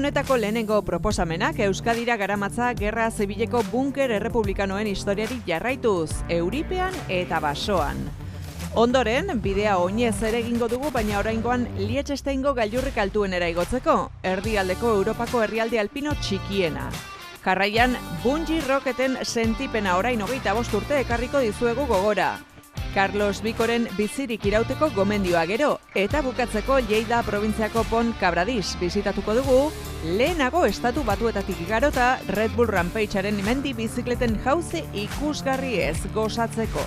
honetako lehenengo proposamenak Euskadira garamatza gerra zibileko bunker errepublikanoen historiari jarraituz, Euripean eta Basoan. Ondoren, bidea oinez ere egingo dugu, baina oraingoan Liechtensteingo gailurrik altuenera igotzeko, erdialdeko Europako herrialde alpino txikiena. Jarraian, bungee rocketen sentipena orain 25 urte ekarriko dizuegu gogora. Carlos Bikoren bizirik irauteko gomendioa gero, eta bukatzeko Lleida probintziako Pont Cabradís bizitatuko dugu, lehenago estatu batuetatik igarota Red Bull Rampagearen mendi bizikleten jauzi ikusgarri ez gozatzeko.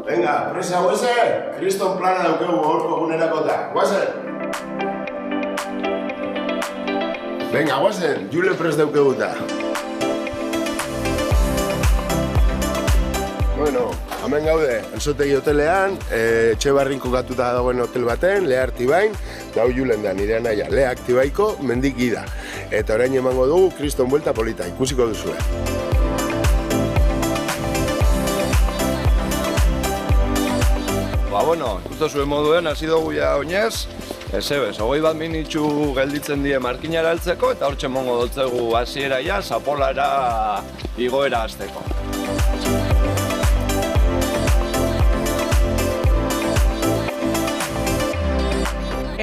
Venga, presa guaze, kriston plana daukegu gaurko egunerakota, guazen! Venga, guazen, jule pres daukeguta. Bueno, hemen gaude, Ansotegi hotelean, Etxebarrin kokatuta dagoen hotel baten, Lea Artibain, eta hau julen da, nire anaia, Lea Artibaiko mendik gida. Eta orain emango dugu kriston buelta polita, ikusiko duzue. Bueno, justo zuen moduen, hasi dugu ja oinez, ezebez, 21 minitxu gelditzen die markinara heltzeko, eta hortxe mongo dotzegu hasiera ja, Zapolara igoera hasteko.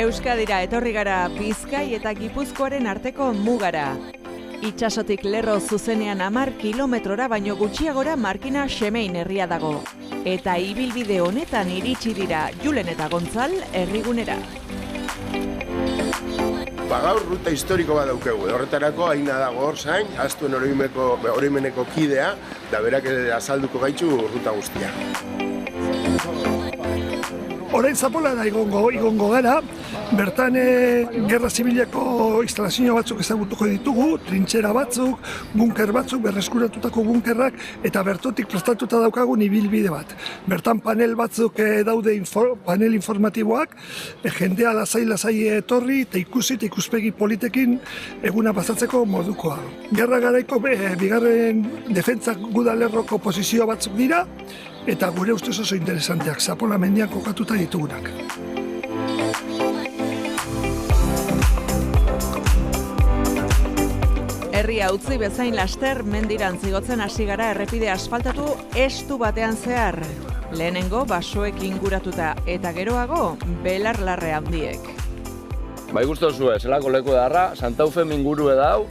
Euskadira etorri gara Bizkai eta Gipuzkoaren arteko mugara. Itsasotik lerro zuzenean 10 kilometrora baino gutxiagora Markina Xemein herria dago. Eta ibilbide honetan iritsi dira Julen eta Gontzal herrigunera. Gaur ruta historiko bat daukegu, horretarako Aina dago hor zain, Astuen oroimeneko kidea, da berak azalduko gaitzu ruta guztia. Orain Zapolara igongo gara, bertan gerra zibileko instalazio batzuk ezagutuko ditugu, trintxera batzuk, bunker batzuk, berreskuratutako bunkerrak, eta bertotik prestatuta daukagun ibilbide bat. Bertan panel batzuk daude panel informatiboak, jendea lasai etorri, eta ikusi eta ikuspegi politekin eguna pasatzeko modukoa. Gerra garaiko bigarren defentsak gudalerroko posizio batzuk dira, eta gure ustez oso interesanteak, Zapola mendian kokatuta ditugunak. Herria utzi bezain laster mendiran zigotzen hasi gara errepide asfaltatu estu batean zehar. Lehenengo basoek inguratuta eta geroago belarlarre handiek. Bai guztu zuen, zelako leku darra, Santaufem ingurue dau,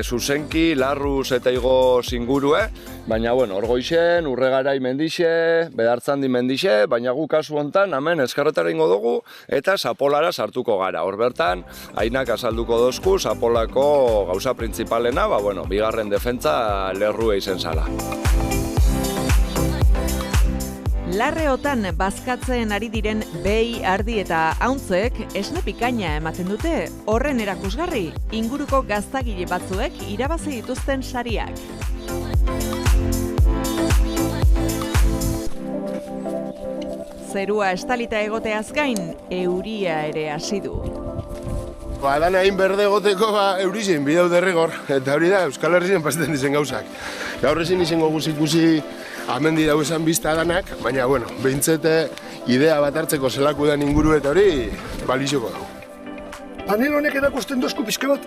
zuzenki, larruz eta igoz ingurue, baina bueno, Orgoixen, Urregarai mendixe, Bedartzandi mendixe, baina gu kasu hontan hemen eskarretara ingo dugu eta Zapolara sartuko gara. Hor bertan, Ainak azalduko dozku Zapolako gauza printzipalena, bigarren defentsa lerrue izen zala. Larreotan bazkatzen ari diren behi, ardi eta hauntzek esne pikaina ematen dute. Horren erakusgarri, inguruko gaztagile batzuek irabazi dituzten sariak. Zerua estalita egoteaz gain, euria ere hasi du. Dana hain berde egoteko eurizien bideu derregor, eta hori da Euskal Herrien pasatzen dizen gauzak. Gaur ezin izango ikusi amendi dau esan bizta danak, baina, behintzete idea bat hartzeko zelaku den inguru eta hori balizoko dago. Panel honek erakusten dozku pixka bat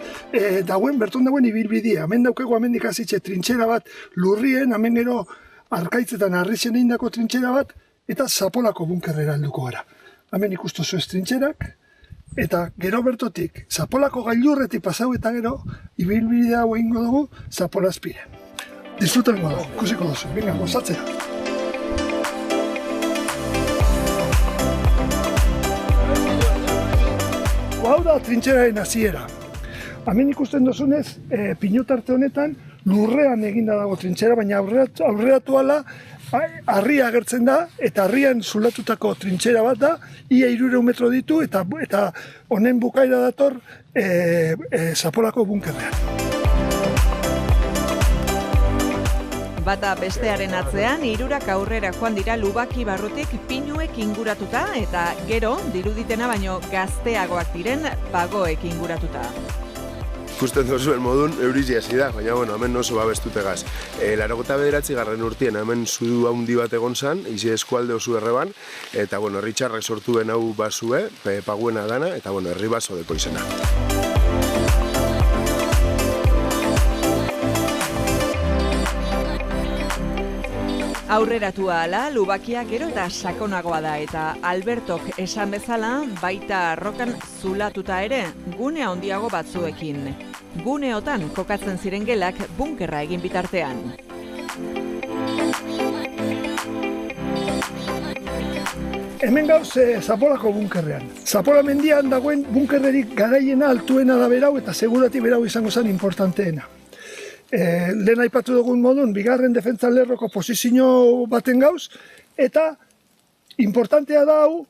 berton dagoen ibilbidea. Hemen daukegu amendik hasitxe trintxera bat lurrien, hemen gero arkaitzetan arritzen egin dako trintxera bat, eta Zapolako bunkerrera helduko gara. Hemen ikustu zuez trintxerak, eta gero bertotik Zapolako gailurretik pasau eta gero ibilbidea hau egingo dugu Zapola azpire. Disfrutengo dugu, ikusiko duzu, venga, gozatzea. Hau da trintxeraren hasiera. Hemen ikusten duzunez, pinotarte honetan lurrean eginda dago trintxera, baina aurreratu ala harria agertzen da, eta harrian zulatutako trintxera bat da, ia 300 metro ditu, eta honen bukaera dator Zapolako bunkerrean. Bata bestearen atzean, hirurak aurrera joan dira Lubaki barrutik pinuek inguratuta, eta gero, diruditena baino gazteagoak diren pagoek inguratuta. ikusten duzuen modun eurizi hasi da, baina bueno, hemen oso babestutegaz. 89. urtean hemen zudu handi bat egon zan, izi eskualde oso erreban, eta bueno, Richardrek sortu ben hau basue, paguena dana, eta bueno, herri baso deko izena. Aurreratua ala, lubakia gero eta sakonagoa da eta Albertok esan bezala baita arrokan zulatuta ere, gune handiago batzuekin. Guneotan kokatzen ziren gelak bunkerra egin bitartean. Hemen gauz Zapolako bunkerrean. Zapola mendian dagoen bunkerrerik garaiena altuena da berau eta segurati berau izango zen importanteena. Lehen aipatu dugun modun, bigarren defentsa lerroko posizio baten gauz, eta importantea da hau,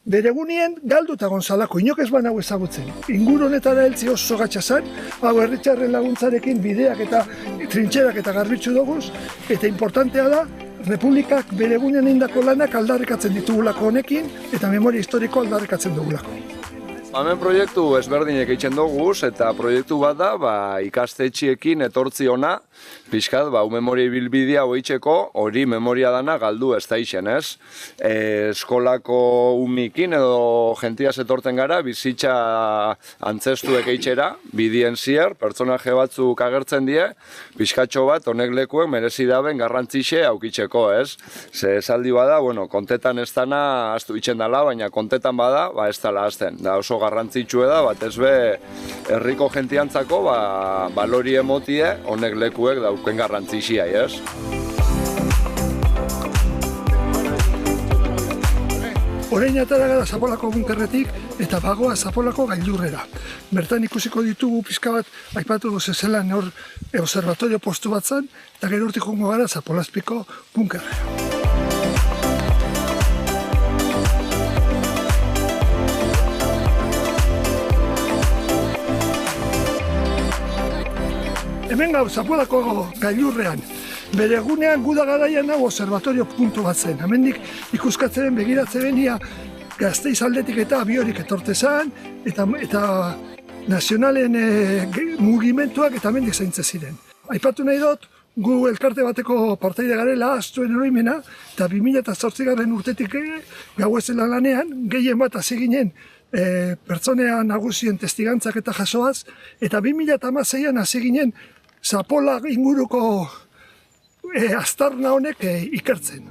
beregunien galduta gonzalako, inok ez ban hau ezagutzen. Inguru honetara heltzi oso gatxazan, hau Erritxarren laguntzarekin bideak eta trintxerak eta garbitzu duguz, eta importantea da, Republikak beregunien indako lanak aldarrikatzen ditugulako honekin, eta memoria historiko aldarrikatzen dugulako. Hemen proiektu ezberdinek eitzen duguz, eta proiektu bat da, ikastetxiekin etortzi ona, pixkat, memoria bilbidea hoitzeko, hori memoria dana galdu ez da izen, ez? Eskolako umikin edo jentiaz etorten gara, bizitza antzestuek eitzera, bidien zier, pertsonaje batzuk agertzen die, pixkatxo bat, honek lekuek merezi daben garrantzixe aukitzeko, ez? Ze esaldi bada, kontetan ez dana astu itzen dala, baina kontetan bada, ez dala azten. Da oso garrantzitsue da, batez be herriko jentiantzako balori emotie honek lekuek dauken garrantzixia, ez? Orain atara gara Zapolako bunkerretik eta bagoa Zapolako gailurrera. Bertan ikusiko ditugu pizka bat, aipatu zezelan hor observatorio postu bat zan, eta gero urtik jongo gara Zapolazpiko bunkerrera. Hemen gau, Zapolako gailurrean, bere egunean guda garaian hau observatorio puntu bat zen. Hemendik ikuskatzeren begiratzen benia Gasteiz aldetik eta abiorik etortezan, eta nazionalen mugimenduak eta hemendik zaintze ziren. Aipatu nahi dut, gu elkarte bateko partaide garela, astuen eroimena, eta 2008 urtetik gauezela lanean, gehien bat hasi ginen pertsonea nagusien testigantzak eta jasoaz, eta 2016an hasi ginen Zapola inguruko aztarna honek ikertzen.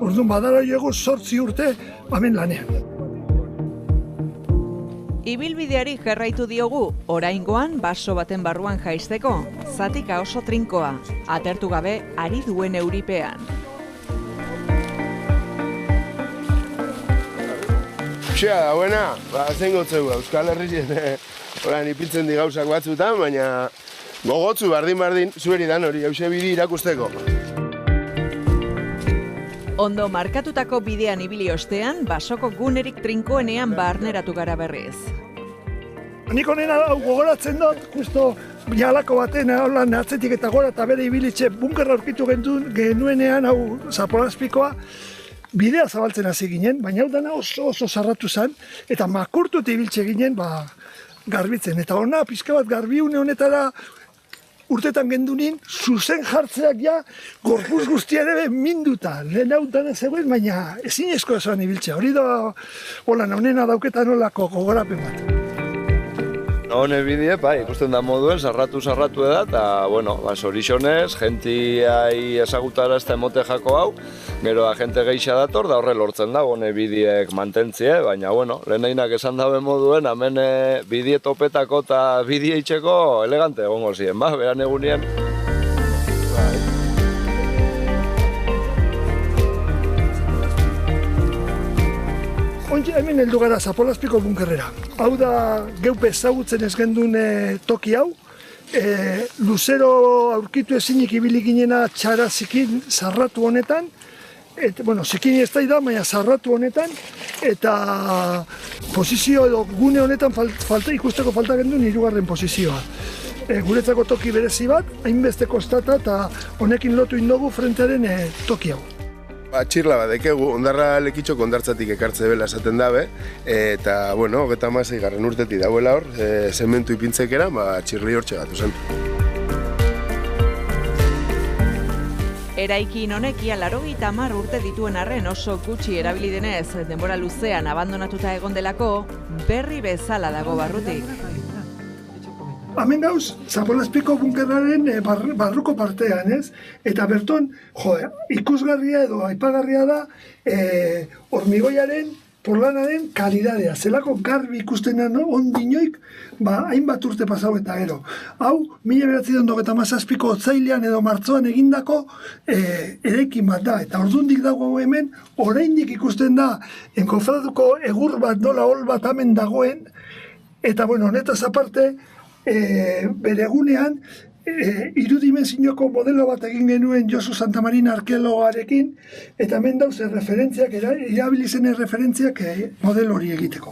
Orduan badara jogu 8 urte hemen lanean. Ibilbideari jarraitu diogu, oraingoan baso baten barruan jaisteko, zatika oso trinkoa, atertu gabe ari duen euripean. Xea da, buena, zein gotzeu, Euskal Herrien orain ipiltzen di gauzak batzutan, baina gogotzu bardin, zueri dan hori, hause bidi irakusteko. Ondo markatutako bidean ibili ostean, basoko gunerik trinkoenean barneratu gara berriz. Nik honena gogoratzen dut, justo jalako baten, holan atzetik eta gora eta bere ibilitxe bunkerra aurkitu genuenean, hau Zapolazpikoa, bidea zabaltzen hasi ginen, baina hau dana oso sarratu zen, eta makurtut ibiltze ginen garbitzen. Eta hona, pixka bat garbiune honetara urtetan gendunin, zuzen jartzeak ja, gorpuz guztia ere minduta. Lehen hau dana zegoen, baina ezin esko esan ibiltzea. Hori da, honena dauketan olako gogorapen bat. Hone bidie, ikusten da moduen, sarratu da, eta, sorixonez, gentiai ezagutara ez da emote jako hau, gero agente gehiago dator, da horre lortzen da, hone bidiek mantentzie, baina, lehenainak esan dabe moduen, hemen bidie topetako eta bidie itxeko elegante egongo ziren, beran egunien. Ontxe hemen heldu gara Zapolazpiko bunkerrera. Hau da geupe ezagutzen ez gendun toki hau. Luzero aurkitu ezinik ibili ginena txara zikin zarratu honetan. Zikini ez da, baina zarratu honetan. Eta posizio edo gune honetan ikusteko falta gendun 3. posizioa. Guretzako toki berezi bat, hainbeste kostata eta honekin lotu indogu frentearen toki hau. Txirla bat dekegu, ondarra lekitxok ondartzatik ekartze bela esaten dabe, eta, bueno, 36. urtetik dauela hor, zementu ipintzekera, txirli hor txegatu zen. Eraikin honek ia 80 urte dituen arren oso gutxi erabili denez, denbora luzean abandonatuta egon delako, berri bezala dago barrutik. Hemen gauz, Zapolazpiko bunkerraren barruko partean, ez? Eta berton, ikusgarria edo aipagarria da hormigoiaren, porlanaren kalidadea. Zelako garbi ikusten da ondinoik, hainbat urte pasau eta gero. Hau, 1997ko otsailean edo martzoan egindako eraikin bat da. Eta ordundik dago hemen, oraindik ikusten da, enkofraduko egur bat, nola hol bat hemen dagoen, eta, bueno, honetaz aparte, bere egunean, irudimensioko modelo bat egin genuen Josu Santamarina arkeologarekin, eta hemen dauze referentziak, erabilizen referentziak modelo hori egiteko.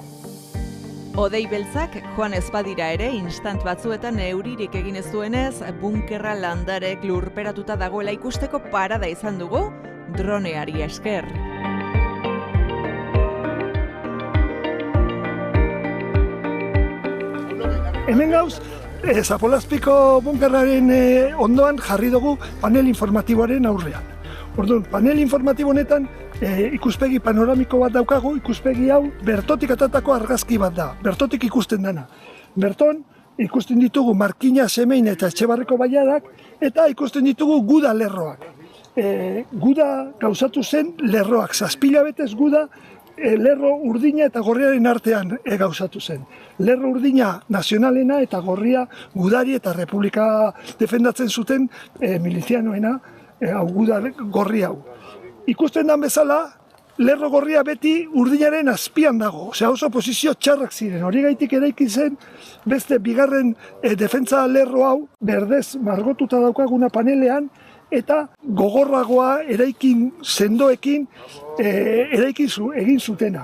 Odei beltzak joan ez badira ere, instant batzuetan euririk egin ez duenez, bunkerra landarek lurperatuta dagoela ikusteko parada izan dugu, droneari esker. Hemen gauz, Zapolazpiko bunkerraren ondoan jarri dugu panel informatiboaren aurrean. Orduan, panel informatibo honetan ikuspegi panoramiko bat daukagu, ikuspegi hau bertotik atatako argazki bat da, bertotik ikusten dana. Berton ikusten ditugu Markina, Semein eta Etxebarreko bailadak, eta ikusten ditugu guda lerroak. Guda gauzatu zen lerroak, 7 hilabetez guda, lerro urdina eta gorriaren artean gauzatu zen. Lerro urdina nazionalena eta gorria gudari eta republika defendatzen zuten milizianoena, gorri hau. Ikusten dan bezala, lerro gorria beti urdinaren azpian dago. Osea, oso posizio txarrak ziren. Hori gaitik eraiki zen, beste bigarren defentsa lerro hau, berdez margotuta daukaguna panelean, eta gogorragoa eraikin sendoekin egin zutena.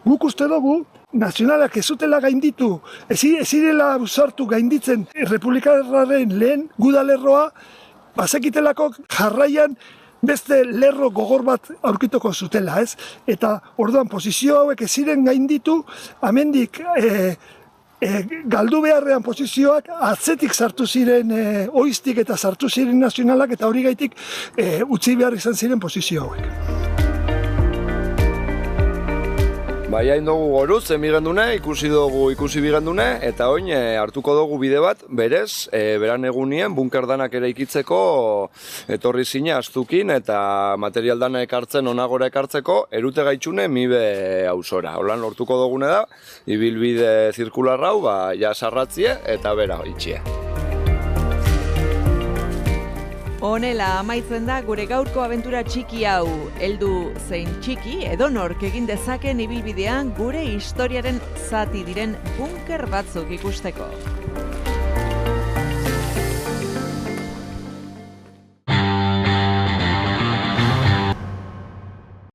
Guk uste dugu, nazionalak ez zutela gainditu, ez zirela sartu gainditzen republikarraren lehen gudalerroa, bazekitelako jarraian beste lerro gogor bat aurkituko zutela, ez? Eta orduan posizio hauek ez ziren gainditu, amendik galdu beharrean posizioak atzetik sartu ziren oiztik eta sartu ziren nazionalak, eta hori gaitik utzi behar izan ziren posizio hauek. Hain dugu goruz, emigendune, ikusi bigendune, eta oin hartuko dugu bide bat, berez, beran egunien bunker danak eraikitzeko etorri zine astukin eta material dana ekartzen, onagora ekartzeko, erute gaitxune mibe auzora. Holan lortuko dugune da, ibilbide zirkularrau, ja sarratzie eta bera itxie. Honela amaitzen da gure gaurko abentura txiki hau. Heldu zein txiki edonork egin dezaken ibilbidean gure historiaren zati diren bunker batzuk ikusteko.